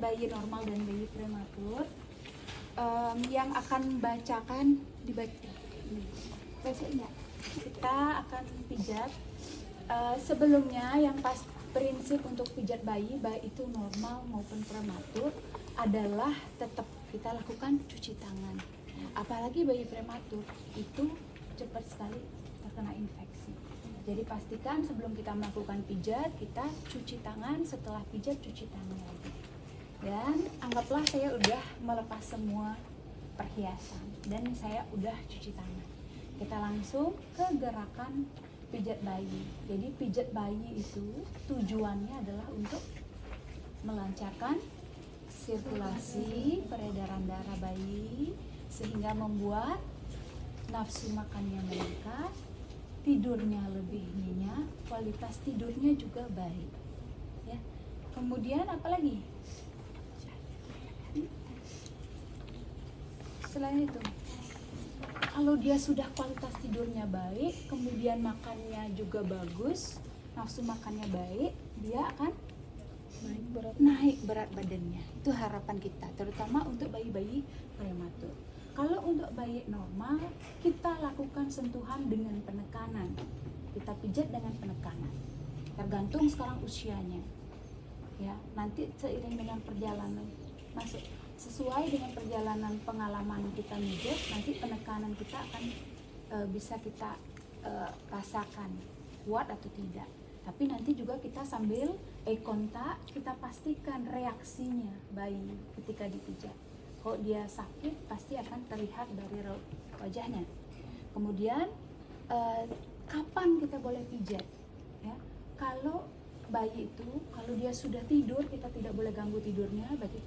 bayi normal dan bayi prematur. Yang akan bacakan dibaca enggak? Kita akan pijat. Sebelumnya yang pas prinsip untuk pijat bayi baik itu normal maupun prematur adalah tetap kita lakukan cuci tangan. Apalagi bayi prematur itu cepat sekali terkena infeksi. Jadi pastikan sebelum kita melakukan pijat kita cuci tangan, setelah pijat cuci tangan lagi. Dan anggaplah saya udah melepas semua perhiasan dan saya udah cuci tangan. Kita langsung ke gerakan pijat bayi. Jadi pijat bayi itu tujuannya adalah untuk melancarkan sirkulasi peredaran darah bayi sehingga membuat nafsu makannya meningkat, tidurnya lebih nyenyak, kualitas tidurnya juga baik. Ya. Kemudian apa lagi? Selain itu, kalau dia sudah kualitas tidurnya baik, kemudian makannya juga bagus, nafsu makannya baik, dia akan naik berat badannya. Itu harapan kita, terutama untuk bayi-bayi prematur. Kalau untuk bayi normal, kita lakukan sentuhan dengan penekanan. Kita pijat dengan penekanan. Tergantung sekarang usianya. Ya, nanti seiring dengan perjalanan masuk sesuai dengan perjalanan pengalaman kita pijat, nanti penekanan kita akan bisa kita rasakan kuat atau tidak. Tapi nanti juga kita sambil kontak, kita pastikan reaksinya bayi ketika dipijat. Kalau dia sakit pasti akan terlihat dari wajahnya. Kemudian kapan kita boleh pijat? Ya, kalau bayi itu kalau dia sudah tidur kita tidak boleh ganggu tidurnya, berarti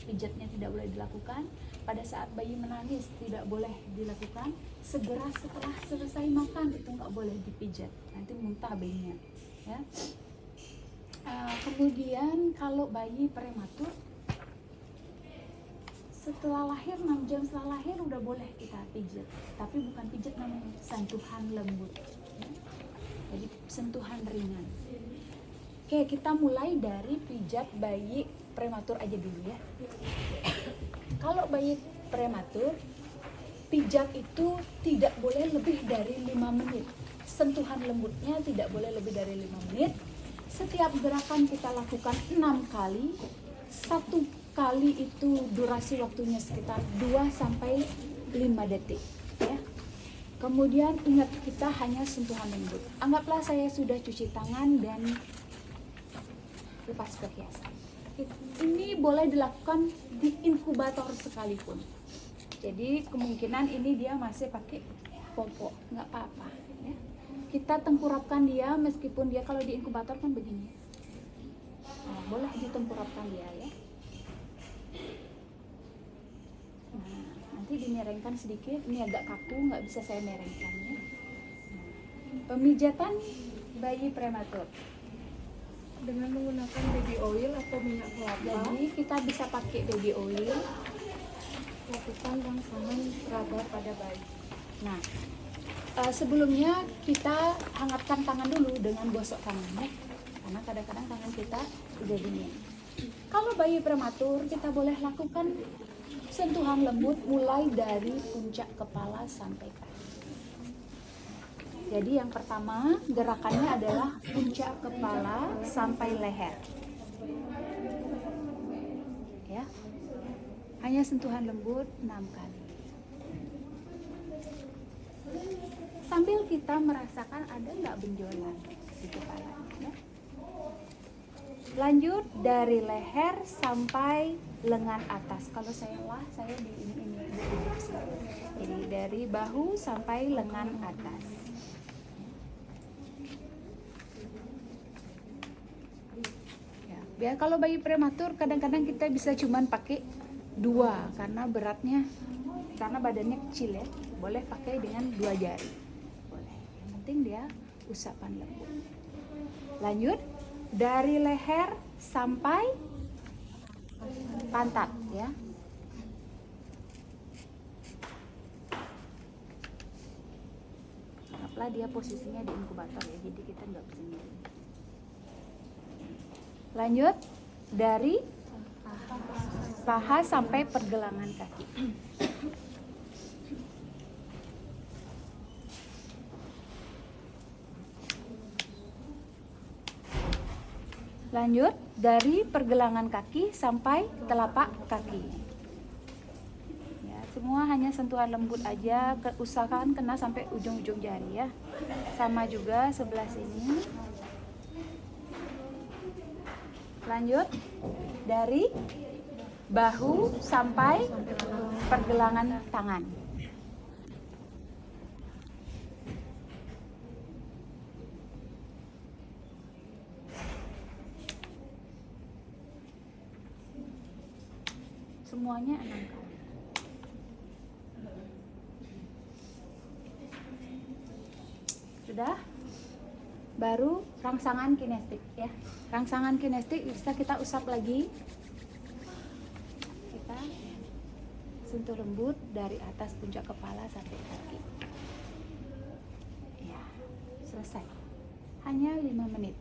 pijatnya tidak boleh dilakukan. Pada saat bayi menangis tidak boleh dilakukan. Segera setelah selesai makan itu nggak boleh dipijat, nanti muntah bayinya. Ya. Kemudian kalau bayi prematur setelah lahir 6 jam setelah lahir udah boleh kita pijat, tapi bukan pijat namanya, sentuhan lembut. Ya. Jadi sentuhan ringan. Oke, kita mulai dari pijat bayi prematur aja dulu ya. Kalau bayi prematur, pijat itu tidak boleh lebih dari 5 menit. Sentuhan lembutnya tidak boleh lebih dari 5 menit. Setiap gerakan kita lakukan 6 kali. 1 kali itu durasi waktunya sekitar 2-5 detik. Ya. Kemudian ingat kita hanya sentuhan lembut. Anggaplah saya sudah cuci tangan dan lepas perhiasan. Ini boleh dilakukan di inkubator sekalipun. Jadi kemungkinan ini dia masih pakai popok, nggak apa-apa. Ya. Kita tengkurapkan dia meskipun dia kalau di inkubator kan begini. Nah, boleh ditengkurapkan dia ya. Nah, nanti dimiringkan sedikit. Ini agak kaku, nggak bisa saya miringkan ya. Nah, pemijatan bayi prematur dengan menggunakan baby oil atau minyak kelapa. Jadi kita bisa pakai baby oil. Lakukan rangsangan raba pada bayi. Nah, sebelumnya kita hangatkan tangan dulu dengan gosok tangannya, karena kadang-kadang tangan kita udah dingin. Kalau bayi prematur kita boleh lakukan sentuhan lembut mulai dari puncak kepala sampai kaki. Jadi yang pertama gerakannya adalah puncak kepala sampai leher. Ya. Hanya sentuhan lembut 6 kali. Sambil kita merasakan ada nggak benjolan di kepala. Ya. Lanjut dari leher sampai lengan atas. Kalau saya di ini. Jadi dari bahu sampai lengan atas. Ya, kalau bayi prematur kadang-kadang kita bisa cuman pakai 2 karena badannya kecil ya. Boleh pakai dengan 2 jari. Boleh. Yang penting dia usapan lembut. Lanjut dari leher sampai pantat ya. Anggaplah dia posisinya di inkubator ya, jadi kita nggak bisa miring. Lanjut dari paha sampai pergelangan kaki. Lanjut dari pergelangan kaki sampai telapak kaki. Ya, semua hanya sentuhan lembut aja, usahakan kena sampai ujung-ujung jari ya. Sama juga sebelah sini. Lanjut dari bahu sampai pergelangan tangan. Semuanya 6 kali. Sudah? Baru rangsangan kinestik ya. Rangsangan kinestik bisa kita usap lagi. Kita sentuh lembut dari atas puncak kepala sampai kaki. Ya, selesai. Hanya 5 menit.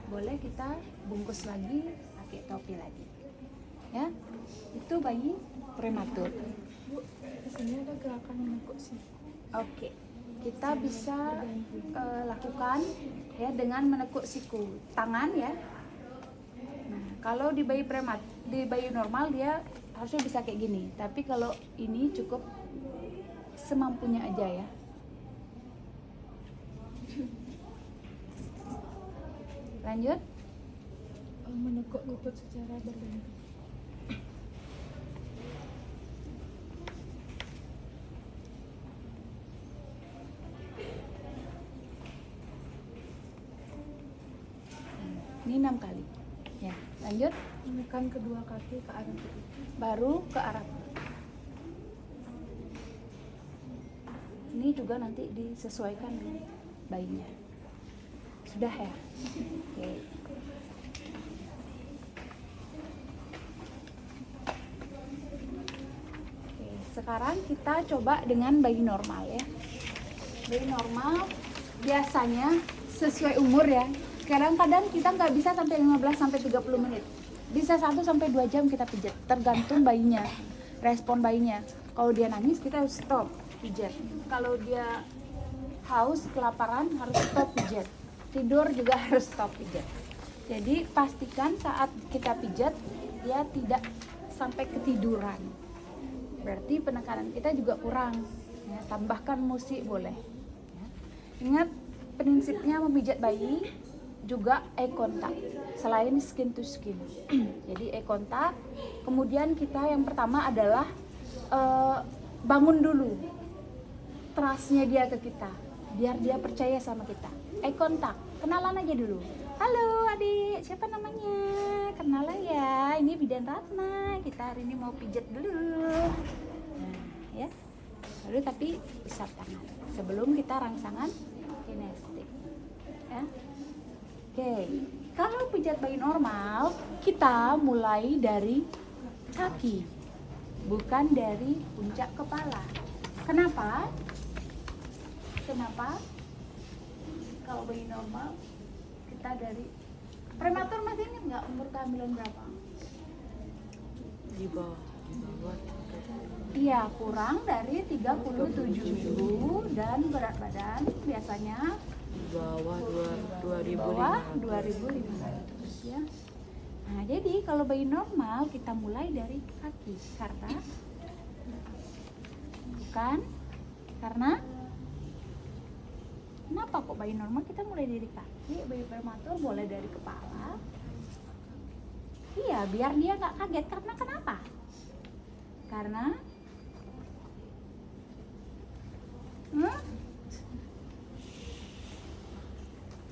Boleh kita bungkus lagi, pakai topi lagi. Ya, itu bayi prematur. Bu, di sini ada gerakan menekuk siku. Oke, kita bisa lakukan ya dengan menekuk siku tangan ya. Nah, kalau di bayi di bayi normal dia harusnya bisa kayak gini. Tapi kalau ini cukup semampunya aja ya. Lanjut. Menekuk lutut secara berganti. Ini 6 kali. Ya, lanjut. Menekan kedua kaki ke arah kiri. Baru ke arah. Ini juga nanti disesuaikan dengan bayinya. Sudah ya? Oke. Oke, sekarang kita coba dengan bayi normal ya. Bayi normal biasanya sesuai umur ya. Kadang-kadang kita nggak bisa sampai 15 sampai 30 menit. Bisa 1 sampai 2 jam kita pijat, tergantung bayinya. Respon bayinya. Kalau dia nangis kita harus stop pijat. Kalau dia haus, kelaparan harus stop pijat. Tidur juga harus stop pijat. Jadi pastikan saat kita pijat dia tidak sampai ketiduran. Berarti penekanan kita juga kurang. Ya, tambahkan musik boleh. Ya. Ingat prinsipnya memijat bayi juga eye contact selain skin to skin. Jadi eye contact, kemudian kita yang pertama adalah bangun dulu trustnya dia ke kita, biar dia percaya sama kita. Eye contact, kenalan aja dulu. Halo adik, siapa namanya? Kenalan ya, ini Bidan Ratna, kita hari ini mau pijat dulu. Nah ya, lalu tapi isap tangan sebelum kita rangsangan kinestik ya. Oke, kalau pijat bayi normal, kita mulai dari kaki, bukan dari puncak kepala. Kenapa? Kenapa? Kalau bayi normal, kita dari prematur masih ingat nggak umur kehamilan berapa? Di bawah. Iya, kurang dari 37 minggu dan berat badan biasanya Di bawah di bawah 2.500 ya. Nah, jadi kalau bayi normal kita mulai dari kaki karena kenapa kok bayi normal kita mulai dari kaki, bayi prematur boleh dari kepala. Iya, biar dia nggak kaget. Karena kenapa? Karena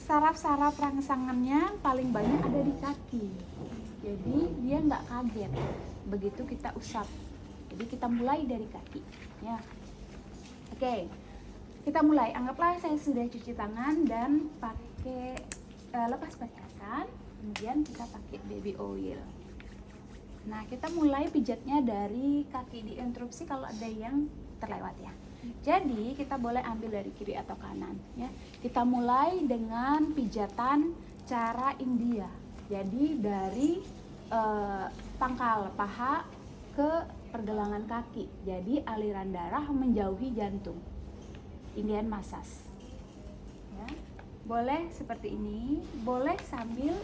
saraf-saraf rangsangannya paling banyak ada di kaki, jadi dia nggak kaget begitu kita usap. Jadi kita mulai dari kaki ya. Oke, kita mulai. Anggaplah saya sudah cuci tangan dan pakai lepas perhiasan, kemudian kita pakai baby oil. Nah, kita mulai pijatnya dari kaki, diinterupsi kalau ada yang terlewat ya. Jadi kita boleh ambil dari kiri atau kanan ya. Kita mulai dengan pijatan cara India. Jadi dari pangkal paha ke pergelangan kaki. Jadi aliran darah menjauhi jantung. Indian massage. Ya. Boleh seperti ini, boleh sambil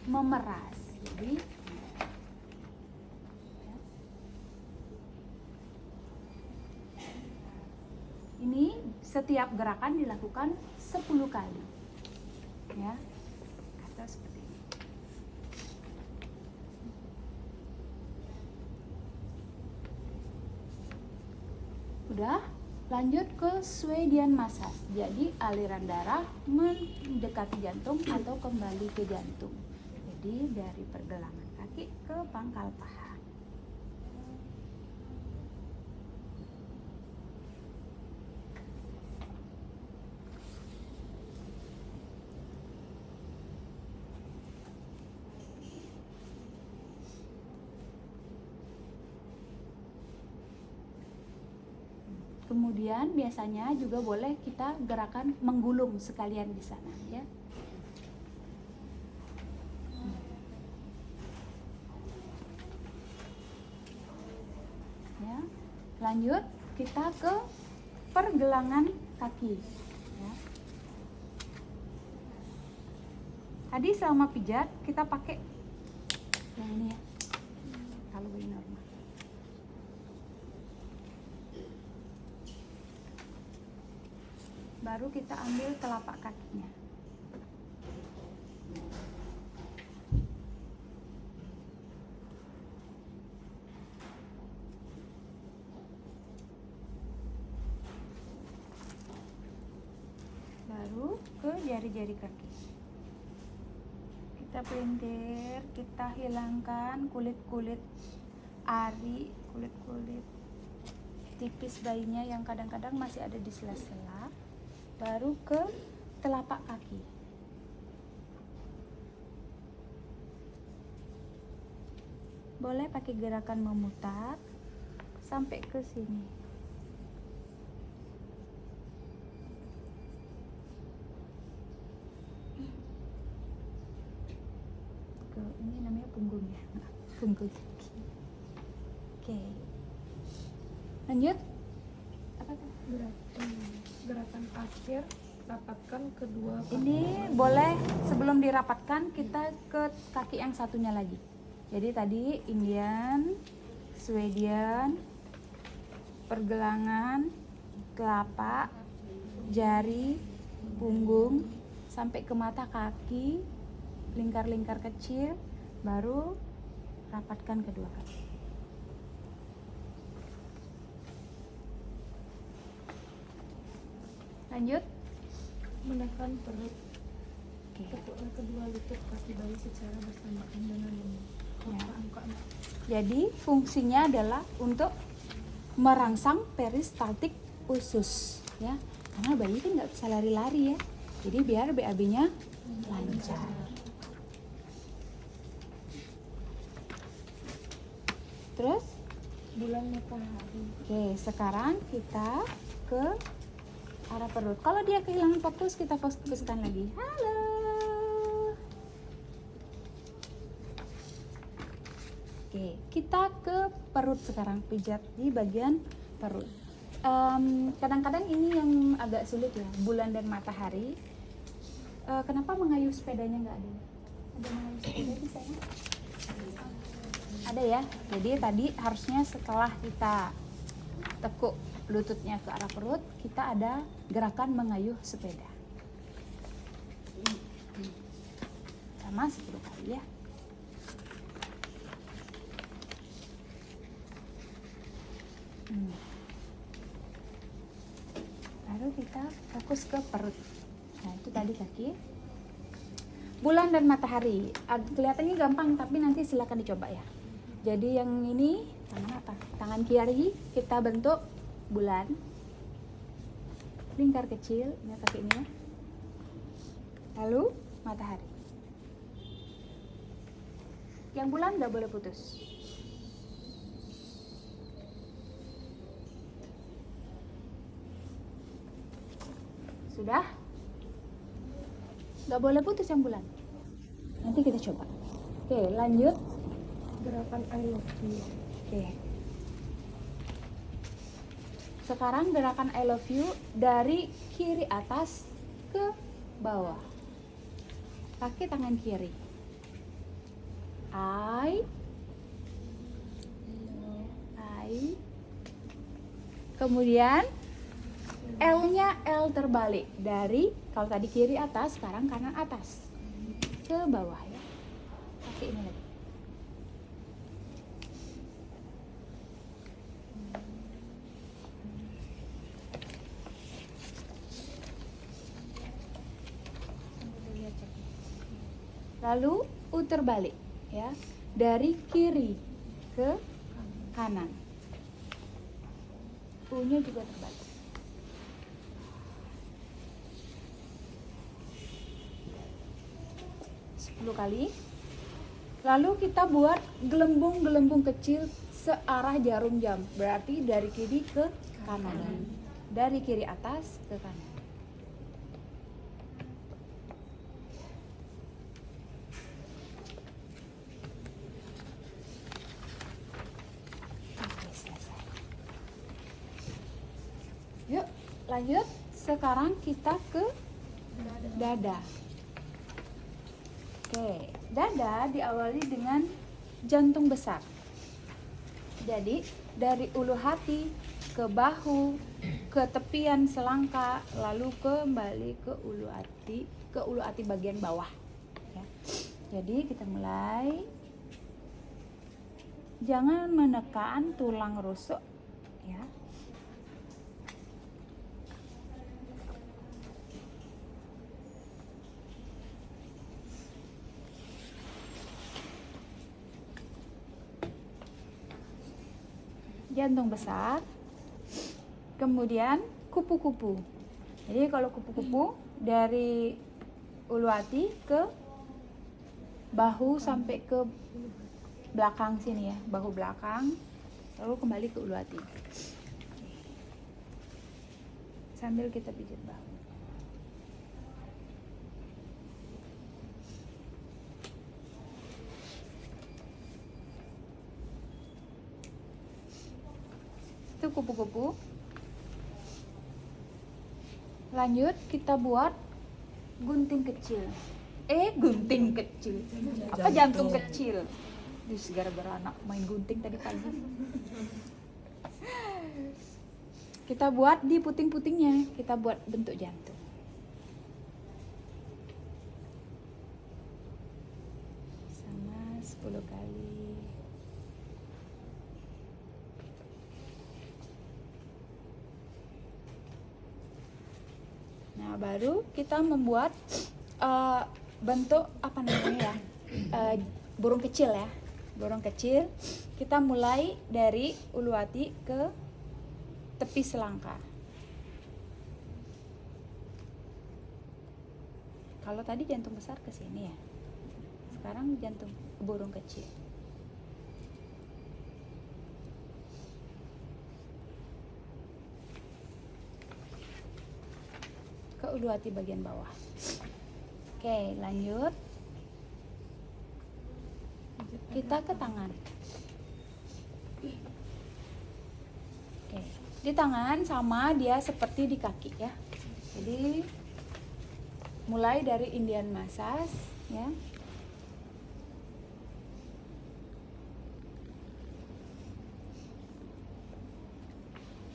memeras. Jadi ya. Ini setiap gerakan dilakukan 10 kali. Ya. Atau seperti ini. Udah, lanjut ke Swedian massage. Jadi aliran darah mendekati jantung atau kembali ke jantung. Jadi dari pergelangan kaki ke pangkal paha. Kemudian biasanya juga boleh kita gerakan menggulung sekalian di sana ya. Ya. Lanjut kita ke pergelangan kaki ya. Tadi selama pijat kita pakai yang ini ya. Kalau ini normal. Baru kita ambil telapak kakinya. Baru ke jari-jari kaki. Kita pelintir, kita hilangkan kulit-kulit ari, kulit-kulit tipis bayinya yang kadang-kadang masih ada di sela-sela. Baru ke telapak kaki. Boleh pakai gerakan memutar sampai ke sini. Ini namanya punggung ya, punggung kaki. Oke. Lanjut. Apa tuh? Gerakan akhir, rapatkan kedua kaki. Ini boleh sebelum dirapatkan kita ke kaki yang satunya lagi. Jadi tadi Indian, Swedian, pergelangan, telapak, jari, punggung, sampai ke mata kaki, lingkar-lingkar kecil, baru rapatkan kedua kaki. Lanjut. Menekan perut. Oke. Tekuklah kedua lutut kaki bayi secara bersamaan dengan ini. Ya. Angka. Jadi fungsinya adalah untuk merangsang peristaltik usus ya. Karena bayi kan nggak bisa lari-lari ya. Jadi biar BAB-nya lancar. Terus Bulan matahari. oke, sekarang kita ke arah perut. Kalau dia kehilangan fokus, kita fokuskan lagi. Halo. Oke, kita ke perut sekarang. Pijat di bagian perut. Kadang-kadang ini yang agak sulit ya, bulan dan matahari. Kenapa mengayuh sepedanya nggak ada? Ada mengayuh sepeda di sana? Ada ya. Jadi tadi harusnya setelah kita tekuk lututnya ke arah perut, kita ada gerakan mengayuh sepeda. Sama 10 kali ya. Baru kita fokus ke perut. Nah itu tadi kaki. Bulan dan matahari. Kelihatannya gampang tapi nanti silakan dicoba ya. Jadi yang ini tangan apa? Tangan kiri kita bentuk bulan, lingkar kecil, ini kaki ini ya. Lalu matahari. Yang bulan nggak boleh putus. Sudah? Nggak boleh putus yang bulan. Nanti kita coba. Oke, lanjut. Gerakan I love you. Oke. Sekarang gerakan I love you dari kiri atas ke bawah. Pakai tangan kiri. I. Kemudian L-nya L terbalik dari kalau tadi kiri atas, sekarang kanan atas ke bawah ya. Pakai ini lagi. Lalu U terbalik ya, dari kiri ke kanan. U-nya juga terbalik. Kali. Lalu kita buat gelembung-gelembung kecil searah jarum jam. Berarti dari kiri ke kanan. Dari kiri atas ke kanan. Oke, selesai. Yuk, lanjut. Sekarang kita ke dada. Oke, dada diawali dengan jantung besar. Jadi dari ulu hati ke bahu, ke tepian selangka, lalu kembali ke ulu hati bagian bawah. Ya. Jadi kita mulai. Jangan menekan tulang rusuk, ya. Jantung besar, kemudian kupu-kupu. Jadi kalau kupu-kupu dari ulu hati ke bahu sampai ke belakang sini ya, bahu belakang, lalu kembali ke ulu hati. Sambil kita pijat bahu. Itu kupu-kupu. Lanjut kita buat gunting kecil. Gunting kecil. Apa jantung kecil? Di segara beranak main gunting tadi pagi. Kita buat di puting-putingnya, kita buat bentuk jantung. Sama 10 kali. Nah, baru kita membuat bentuk apa namanya ya, burung kecil ya, burung kecil. Kita mulai dari ulu hati ke tepi selangka. Kalau tadi jantung besar ke sini ya, sekarang jantung burung kecil. Ke ulu hati bagian bawah. Oke, lanjut. Kita ke tangan. Oke, di tangan sama dia seperti di kaki ya. Jadi mulai dari Indian massage ya.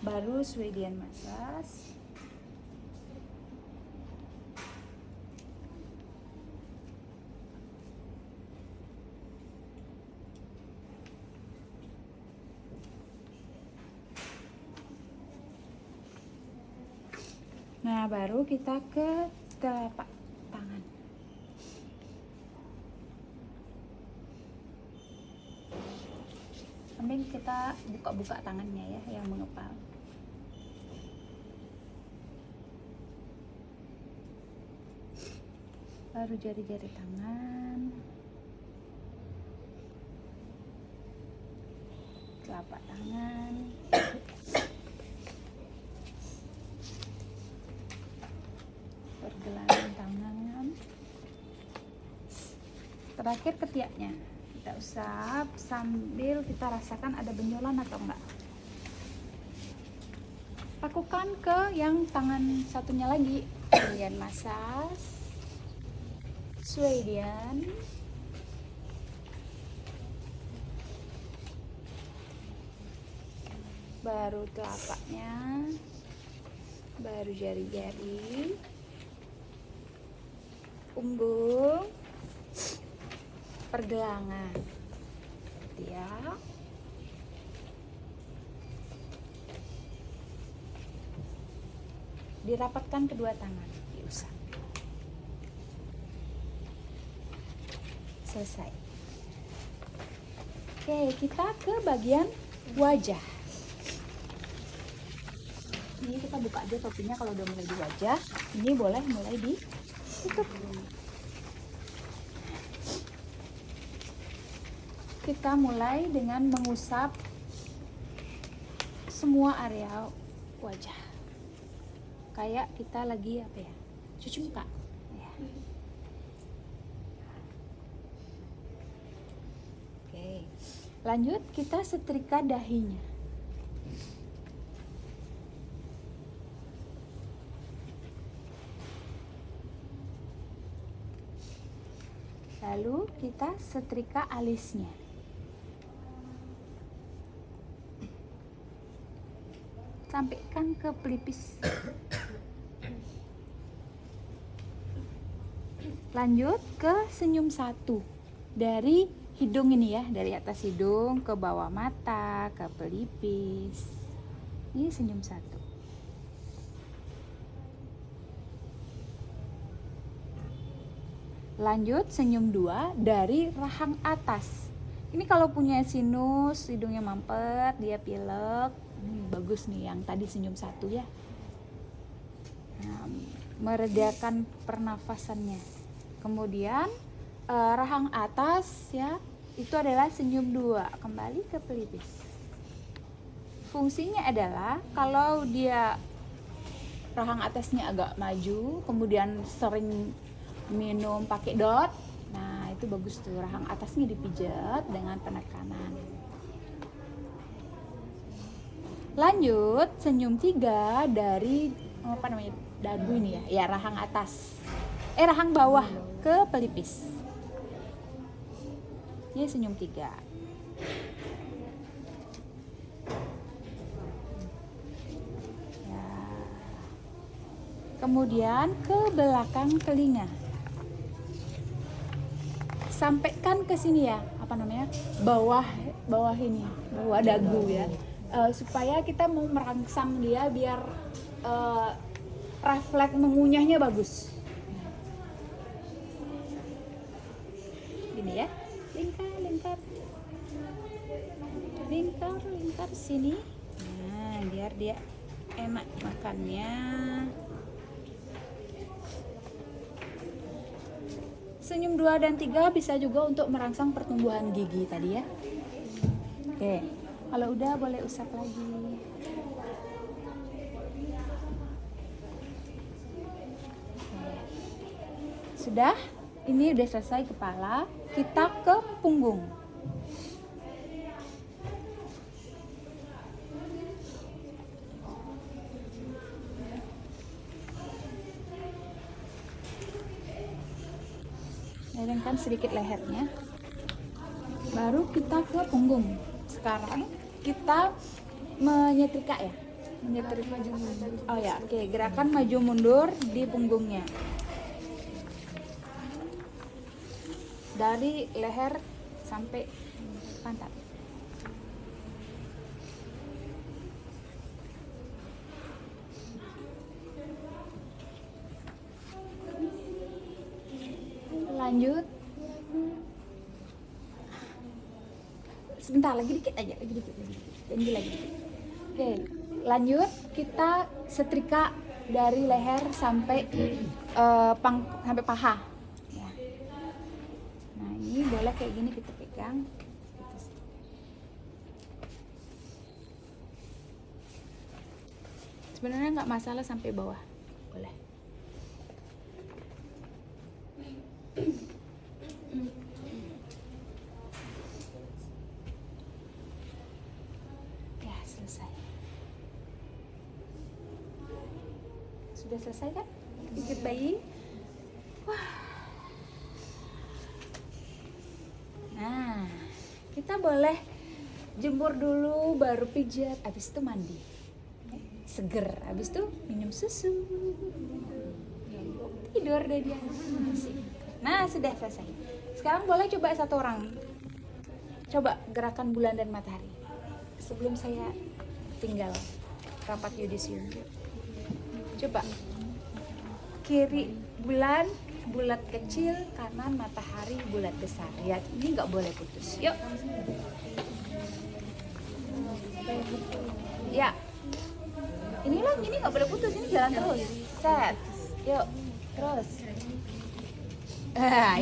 Baru Swedish massage. Nah, baru kita ke telapak tangan. Mending kita buka-buka tangannya ya, yang mengepal. Baru jari-jari tangan. Telapak tangan. Pergelangan tangan. Terakhir ketiaknya. Kita Kita usap sambil kita rasakan ada benjolan atau enggak. Lakukan ke yang tangan satunya lagi. Kemudian massage Swedian. Baru telapaknya, baru jari-jari, punggung, pergelangan, ya. Dirapatkan kedua tangan, diusap. Selesai. Oke, kita ke bagian wajah. Ini kita buka aja topinya kalau udah mulai di wajah. Ini boleh mulai ditutup. Kita mulai dengan mengusap semua area wajah. Kayak kita lagi apa ya? Cuci muka. Ya. Oke. Lanjut kita setrika dahinya. Lalu kita setrika alisnya. Sampaikan ke pelipis. Lanjut ke senyum satu. Dari hidung ini ya, dari atas hidung ke bawah mata, ke pelipis. Ini senyum satu. Lanjut senyum 2 dari rahang atas. Ini kalau punya sinus, hidungnya mampet, dia pilek, bagus nih yang tadi senyum 1 ya. Nah, meredakan pernafasannya. Kemudian rahang atas ya, itu adalah senyum 2, kembali ke pelipis. Fungsinya adalah kalau dia rahang atasnya agak maju, kemudian sering minum pakai dot, nah itu bagus tuh, rahang atasnya dipijat dengan penekanan. Lanjut senyum 3 dari apa namanya, dagu ini ya, rahang atas, rahang bawah ke pelipis. Ini senyum 3. Ya. Kemudian ke belakang telinga. Sampaikan ke sini ya, apa namanya, bawah ini, bawah dagu ya, supaya kita mau merangsang dia biar refleks mengunyahnya bagus. Gini ya, lingkar sini, nah biar dia enak makannya. Senyum 2 dan 3 bisa juga untuk merangsang pertumbuhan gigi tadi ya. Oke, kalau udah boleh usap lagi. Sudah, ini udah selesai kepala, kita ke punggung. Lengkapkan sedikit lehernya, baru kita ke punggung. Sekarang kita menyetrika ya, menyetrika maju mundur. Oh ya, oke, gerakan maju mundur di punggungnya, dari leher sampai pantat. Lanjut, sebentar lagi dikit aja, lagi dikit, janji lagi dikit. Oke, lanjut kita setrika dari leher sampai sampai paha. Ya. Nah ini boleh kayak gini kita pegang. Sebenarnya nggak masalah sampai bawah, boleh. selesai. Sudah selesai kan? Pijit bayi. Wah. Nah, kita boleh jemur dulu baru pijat, habis itu mandi. Seger, habis itu minum susu. Tidur deh dia. Nah, sudah selesai. Sekarang boleh coba satu orang. Coba gerakan bulan dan matahari. Sebelum saya tinggal rapat yudisium. Coba. Kiri bulan, bulat kecil, kanan matahari, bulat besar. Ya, ini nggak boleh putus. Yuk. Ya. Inilah, ini nggak boleh putus. Ini jalan terus. Set. Yuk. Terus.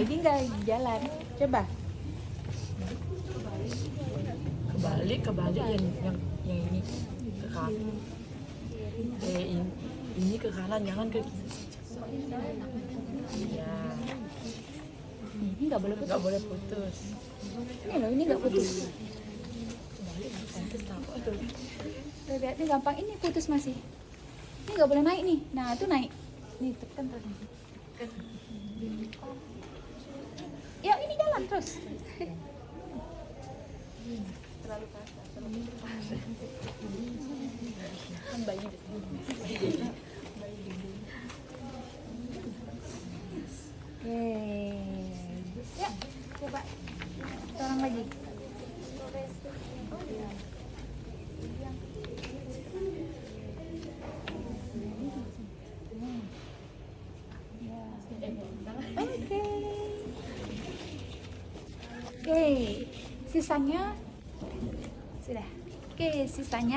Ini nggak jalan. Coba. Kebalik yang ini ke kanan. Ini ke kanan, jangan ke kiri. Ya, Ini nggak boleh putus. nggak boleh putus. Ini loh, ini nggak putus. Kebalik pantas tahu. Aduh. Tuh, lihat, ini gampang. Ini putus masih. Ini nggak boleh naik nih. Nah, itu naik. Nih, tekan terus. Ya, ini jalan terus. Terlalu kasar. Kan bayi. Oke. Ya, coba. Sekarang lagi. Oke. Oke. Sisanya sudah. Oke, sisanya